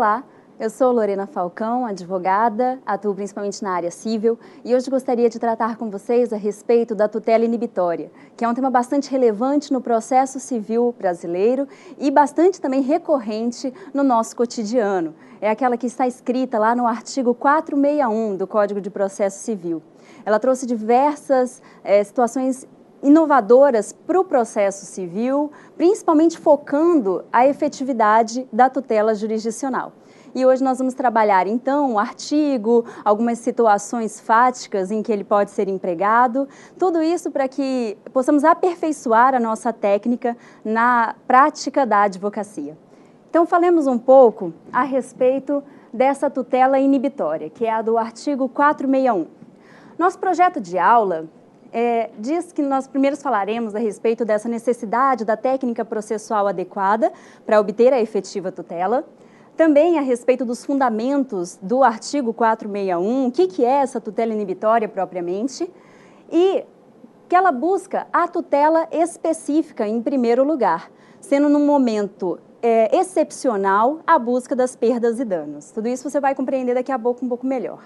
Olá, eu sou Lorena Falcão, advogada, atuo principalmente na área civil e hoje gostaria de tratar com vocês a respeito da tutela inibitória, que é um tema bastante relevante no processo civil brasileiro e bastante também recorrente no nosso cotidiano. É aquela que está escrita lá no artigo 461 do Código de Processo Civil. Ela trouxe diversas situações inovadoras para o processo civil, principalmente focando a efetividade da tutela jurisdicional. E hoje nós vamos trabalhar, então, o artigo, algumas situações fáticas em que ele pode ser empregado, tudo isso para que possamos aperfeiçoar a nossa técnica na prática da advocacia. Então, falemos um pouco a respeito dessa tutela inibitória, que é a do artigo 461. Nosso projeto de aula diz que nós primeiro falaremos a respeito dessa necessidade da técnica processual adequada para obter a efetiva tutela, também a respeito dos fundamentos do artigo 461, o que é essa tutela inibitória propriamente, e que ela busca a tutela específica em primeiro lugar, sendo num momento excepcional a busca das perdas e danos. Tudo isso você vai compreender daqui a pouco um pouco melhor.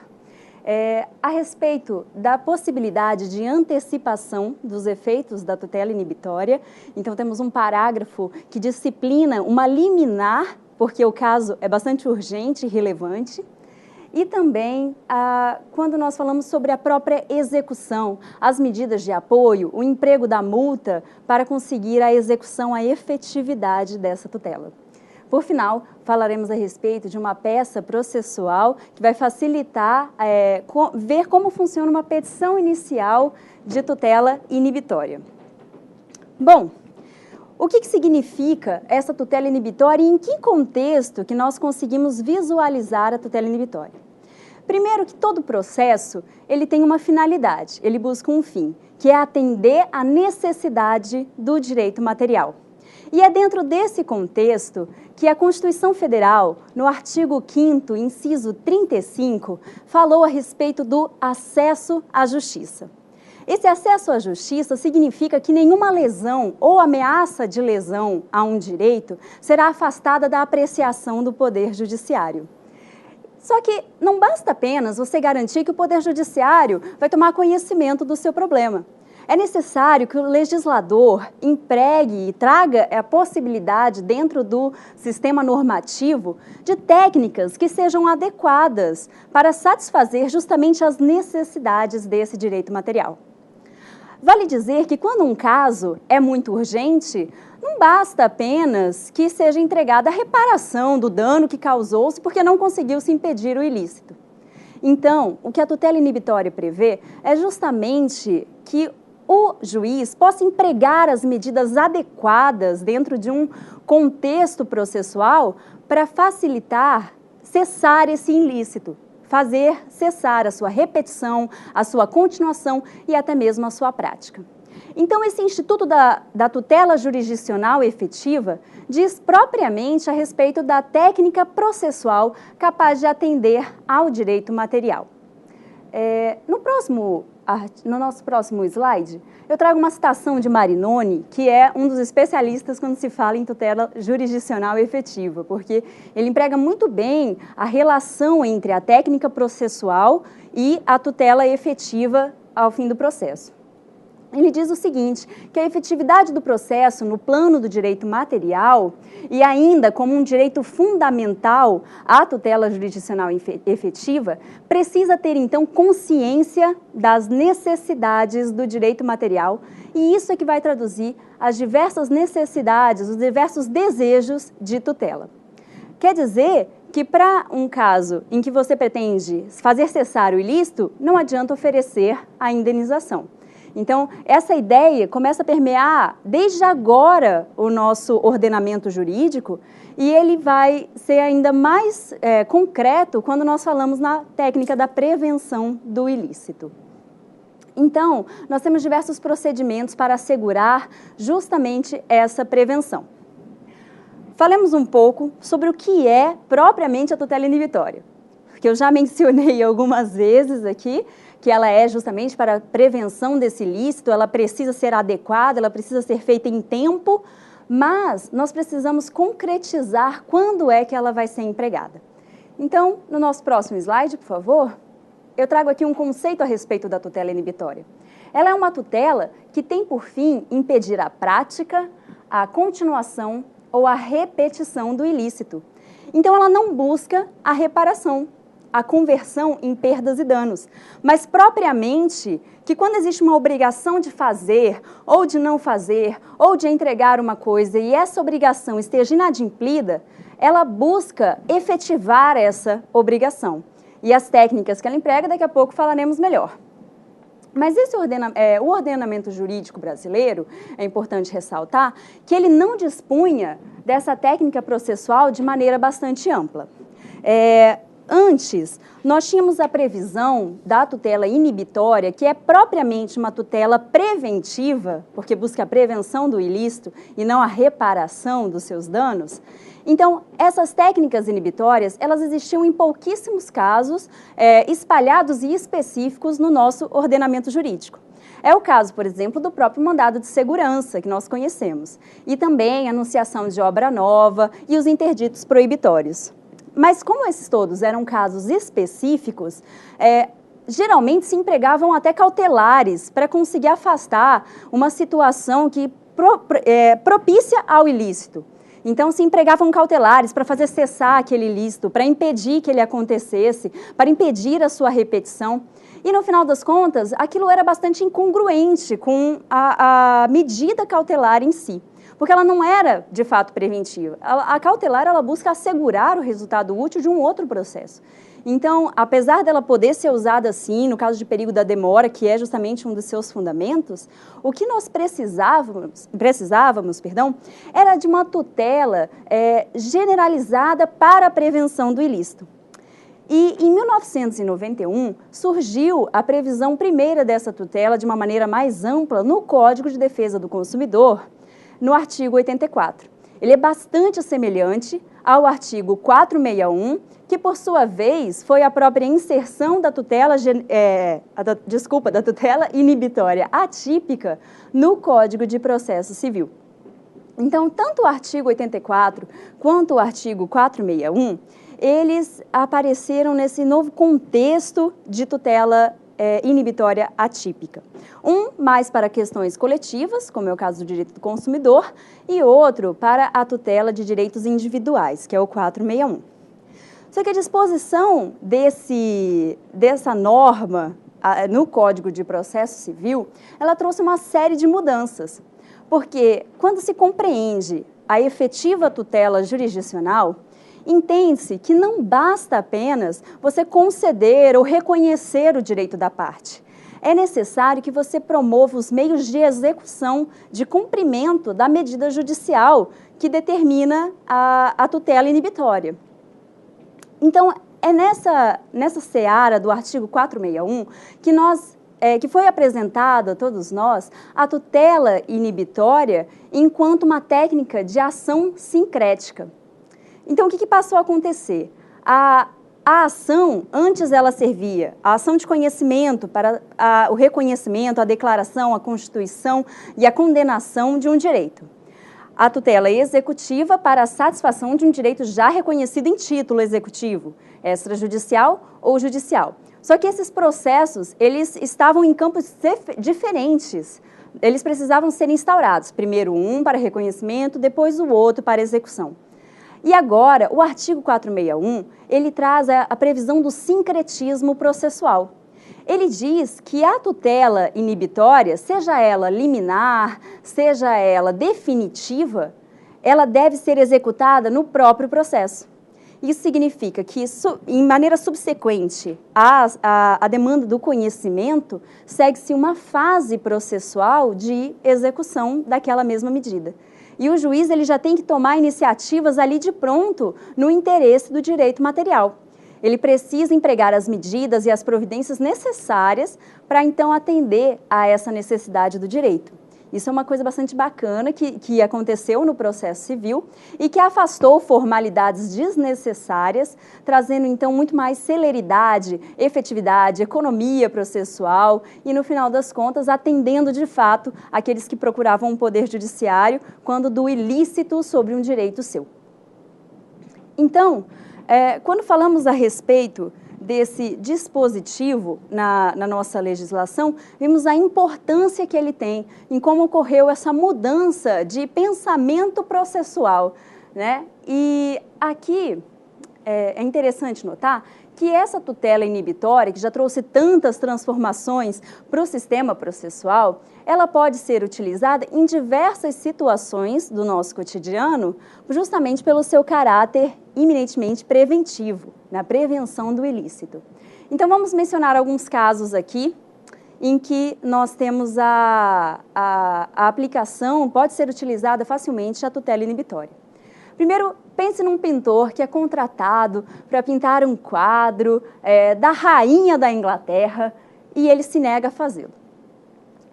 A respeito da possibilidade de antecipação dos efeitos da tutela inibitória, então temos um parágrafo que disciplina uma liminar, porque o caso é bastante urgente e relevante, e também quando nós falamos sobre a própria execução, as medidas de apoio, o emprego da multa para conseguir a execução, a efetividade dessa tutela. Por final, falaremos a respeito de uma peça processual que vai facilitar ver como funciona uma petição inicial de tutela inibitória. Bom, o que significa essa tutela inibitória e em que contexto que nós conseguimos visualizar a tutela inibitória? Primeiro que todo processo, ele tem uma finalidade, ele busca um fim, que é atender à necessidade do direito material. E é dentro desse contexto que a Constituição Federal, no artigo 5º, inciso 35, falou a respeito do acesso à justiça. Esse acesso à justiça significa que nenhuma lesão ou ameaça de lesão a um direito será afastada da apreciação do Poder Judiciário. Só que não basta apenas você garantir que o Poder Judiciário vai tomar conhecimento do seu problema. É necessário que o legislador empregue e traga a possibilidade dentro do sistema normativo de técnicas que sejam adequadas para satisfazer justamente as necessidades desse direito material. Vale dizer que quando um caso é muito urgente, não basta apenas que seja entregada a reparação do dano que causou-se porque não conseguiu se impedir o ilícito. Então, o que a tutela inibitória prevê é justamente que o juiz possa empregar as medidas adequadas dentro de um contexto processual para facilitar cessar esse ilícito, fazer cessar a sua repetição, a sua continuação e até mesmo a sua prática. Então, esse Instituto da Tutela Jurisdicional Efetiva diz propriamente a respeito da técnica processual capaz de atender ao direito material. No nosso próximo slide, eu trago uma citação de Marinoni, que é um dos especialistas quando se fala em tutela jurisdicional efetiva, porque ele emprega muito bem a relação entre a técnica processual e a tutela efetiva ao fim do processo. Ele diz o seguinte, que a efetividade do processo no plano do direito material e ainda como um direito fundamental à tutela jurisdicional efetiva, precisa ter então consciência das necessidades do direito material e isso é que vai traduzir as diversas necessidades, os diversos desejos de tutela. Quer dizer que para um caso em que você pretende fazer cessar o ilícito, não adianta oferecer a indenização. Então, essa ideia começa a permear desde agora o nosso ordenamento jurídico e ele vai ser ainda mais concreto quando nós falamos na técnica da prevenção do ilícito. Então, nós temos diversos procedimentos para assegurar justamente essa prevenção. Falemos um pouco sobre o que é propriamente a tutela inibitória, porque eu já mencionei algumas vezes aqui, que ela é justamente para a prevenção desse ilícito, ela precisa ser adequada, ela precisa ser feita em tempo, mas nós precisamos concretizar quando é que ela vai ser empregada. Então, no nosso próximo slide, por favor, eu trago aqui um conceito a respeito da tutela inibitória. Ela é uma tutela que tem por fim impedir a prática, a continuação ou a repetição do ilícito. Então, ela não busca a reparação, a conversão em perdas e danos, mas propriamente que quando existe uma obrigação de fazer, ou de não fazer, ou de entregar uma coisa e essa obrigação esteja inadimplida, ela busca efetivar essa obrigação. E as técnicas que ela emprega, daqui a pouco falaremos melhor. Mas o ordenamento jurídico brasileiro, é importante ressaltar, que ele não dispunha dessa técnica processual de maneira bastante ampla. Antes, nós tínhamos a previsão da tutela inibitória, que é propriamente uma tutela preventiva, porque busca a prevenção do ilícito e não a reparação dos seus danos. Então, essas técnicas inibitórias, elas existiam em pouquíssimos casos, espalhados e específicos no nosso ordenamento jurídico. É o caso, por exemplo, do próprio mandado de segurança, que nós conhecemos, e também a anunciação de obra nova e os interditos proibitórios. Mas como esses todos eram casos específicos, geralmente se empregavam até cautelares para conseguir afastar uma situação que propícia ao ilícito. Então, se empregavam cautelares para fazer cessar aquele ilícito, para impedir que ele acontecesse, para impedir a sua repetição. E, no final das contas, aquilo era bastante incongruente com a medida cautelar em si, porque ela não era, de fato, preventiva. A cautelar, ela busca assegurar o resultado útil de um outro processo. Então, apesar dela poder ser usada assim, no caso de perigo da demora, que é justamente um dos seus fundamentos, o que nós precisávamos, era de uma tutela generalizada para a prevenção do ilícito. E, em 1991, surgiu a previsão primeira dessa tutela de uma maneira mais ampla no Código de Defesa do Consumidor, no artigo 84. Ele é bastante semelhante ao artigo 461, que, por sua vez, foi a própria inserção da tutela, da tutela inibitória atípica no Código de Processo Civil. Então, tanto o artigo 84 quanto o artigo 461, eles apareceram nesse novo contexto de tutela inibitória atípica. Um mais para questões coletivas, como é o caso do direito do consumidor, e outro para a tutela de direitos individuais, que é o 461. Só que a disposição dessa norma no Código de Processo Civil, ela trouxe uma série de mudanças, porque quando se compreende a efetiva tutela jurisdicional, entende-se que não basta apenas você conceder ou reconhecer o direito da parte. É necessário que você promova os meios de execução, de cumprimento da medida judicial que determina a tutela inibitória. Então, é nessa seara do artigo 461 que foi apresentada a todos nós a tutela inibitória enquanto uma técnica de ação sincrética. Então, o que passou a acontecer? A ação, antes ela servia, a ação de conhecimento para o reconhecimento, a declaração, a constituição e a condenação de um direito. A tutela executiva para a satisfação de um direito já reconhecido em título executivo, extrajudicial ou judicial. Só que esses processos, eles estavam em campos diferentes. Eles precisavam ser instaurados. Primeiro um para reconhecimento, depois o outro para execução. E agora, o artigo 461, ele traz a previsão do sincretismo processual. Ele diz que a tutela inibitória, seja ela liminar, seja ela definitiva, ela deve ser executada no próprio processo. Isso significa que, em maneira subsequente à demanda do conhecimento, segue-se uma fase processual de execução daquela mesma medida. E o juiz ele já tem que tomar iniciativas ali de pronto no interesse do direito material. Ele precisa empregar as medidas e as providências necessárias para, então, atender a essa necessidade do direito. Isso é uma coisa bastante bacana que aconteceu no processo civil e que afastou formalidades desnecessárias, trazendo, então, muito mais celeridade, efetividade, economia processual e, no final das contas, atendendo, de fato, aqueles que procuravam um poder judiciário quando do ilícito sobre um direito seu. Então, Quando falamos a respeito desse dispositivo na nossa legislação, vimos a importância que ele tem em como ocorreu essa mudança de pensamento processual, né? E aqui é interessante notar que essa tutela inibitória, que já trouxe tantas transformações para o sistema processual, ela pode ser utilizada em diversas situações do nosso cotidiano, justamente pelo seu caráter eminentemente preventivo, na prevenção do ilícito. Então, vamos mencionar alguns casos aqui em que nós temos a aplicação, pode ser utilizada facilmente a tutela inibitória. Primeiro, pense num pintor que é contratado para pintar um quadro da rainha da Inglaterra e ele se nega a fazê-lo.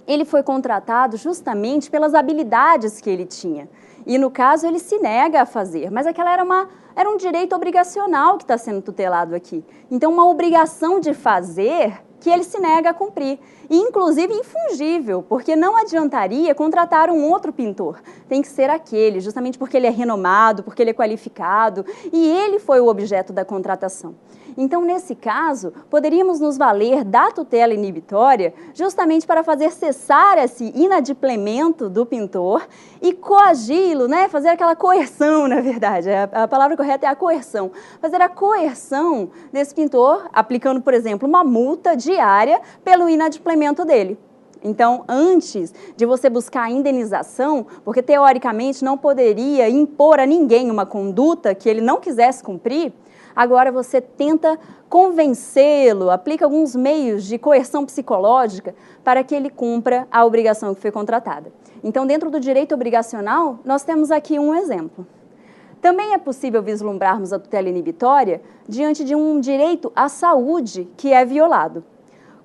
Ele foi contratado justamente pelas habilidades que ele tinha. E, no caso, ele se nega a fazer, mas aquela era um direito obrigacional que está sendo tutelado aqui. Então, uma obrigação de fazer que ele se nega a cumprir. E, inclusive, infungível, porque não adiantaria contratar um outro pintor. Tem que ser aquele, justamente porque ele é renomado, porque ele é qualificado, e ele foi o objeto da contratação. Então, nesse caso, poderíamos nos valer da tutela inibitória justamente para fazer cessar esse inadimplemento do pintor e coagi-lo, né? Fazer aquela coerção, na verdade. A palavra correta é a coerção. Fazer a coerção desse pintor, aplicando, por exemplo, uma multa diária pelo inadimplemento dele. Então, antes de você buscar a indenização, porque teoricamente não poderia impor a ninguém uma conduta que ele não quisesse cumprir, agora você tenta convencê-lo, aplica alguns meios de coerção psicológica para que ele cumpra a obrigação que foi contratada. Então, dentro do direito obrigacional, nós temos aqui um exemplo. Também é possível vislumbrarmos a tutela inibitória diante de um direito à saúde que é violado.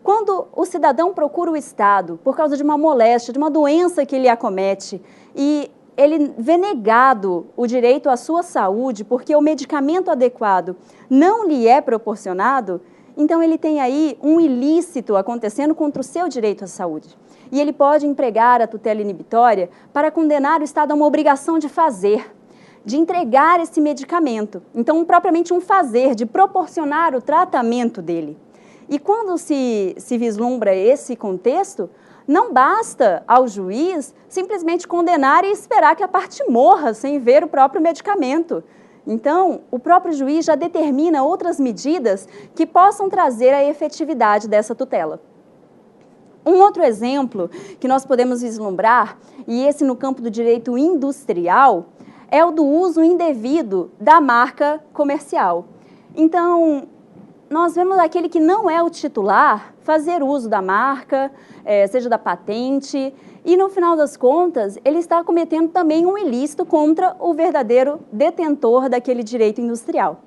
Quando o cidadão procura o Estado por causa de uma moléstia, de uma doença que lhe acomete, e ele vê negado o direito à sua saúde porque o medicamento adequado não lhe é proporcionado, então ele tem aí um ilícito acontecendo contra o seu direito à saúde. E ele pode empregar a tutela inibitória para condenar o Estado a uma obrigação de fazer, de entregar esse medicamento. Então, propriamente um fazer, de proporcionar o tratamento dele. E quando se vislumbra esse contexto, não basta ao juiz simplesmente condenar e esperar que a parte morra sem ver o próprio medicamento. Então, o próprio juiz já determina outras medidas que possam trazer a efetividade dessa tutela. Um outro exemplo que nós podemos vislumbrar, e esse no campo do direito industrial, é o do uso indevido da marca comercial. Então, nós vemos aquele que não é o titular fazer uso da marca, seja da patente, e no final das contas, ele está cometendo também um ilícito contra o verdadeiro detentor daquele direito industrial.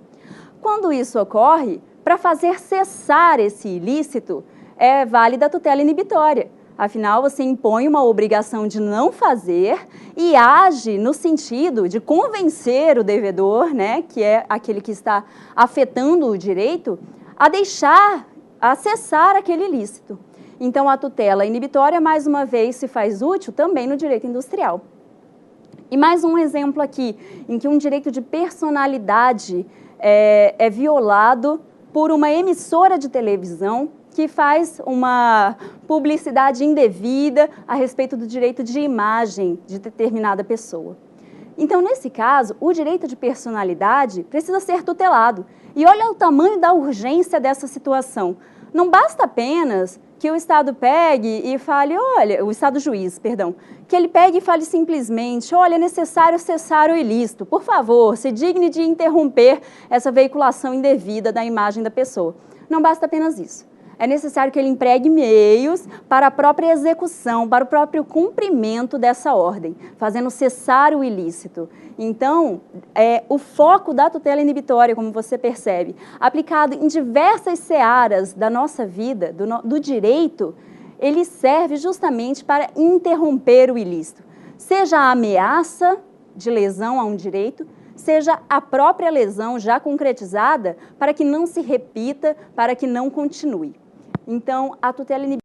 Quando isso ocorre, para fazer cessar esse ilícito, é válida a tutela inibitória. Afinal, você impõe uma obrigação de não fazer e age no sentido de convencer o devedor, né, que é aquele que está afetando o direito, a cessar aquele ilícito. Então, a tutela inibitória, mais uma vez, se faz útil também no direito industrial. E mais um exemplo aqui, em que um direito de personalidade é violado por uma emissora de televisão que faz uma publicidade indevida a respeito do direito de imagem de determinada pessoa. Então, nesse caso, o direito de personalidade precisa ser tutelado. E olha o tamanho da urgência dessa situação. Não basta apenas que o Estado pegue e fale, olha, o Estado juiz, perdão, que ele pegue e fale simplesmente, olha, é necessário cessar o ilícito, por favor, se digne de interromper essa veiculação indevida da imagem da pessoa. Não basta apenas isso. É necessário que ele empregue meios para a própria execução, para o próprio cumprimento dessa ordem, fazendo cessar o ilícito. Então, o foco da tutela inibitória, como você percebe, aplicado em diversas searas da nossa vida, do direito, ele serve justamente para interromper o ilícito. Seja a ameaça de lesão a um direito, seja a própria lesão já concretizada, para que não se repita, para que não continue. Então, a tutela inibitória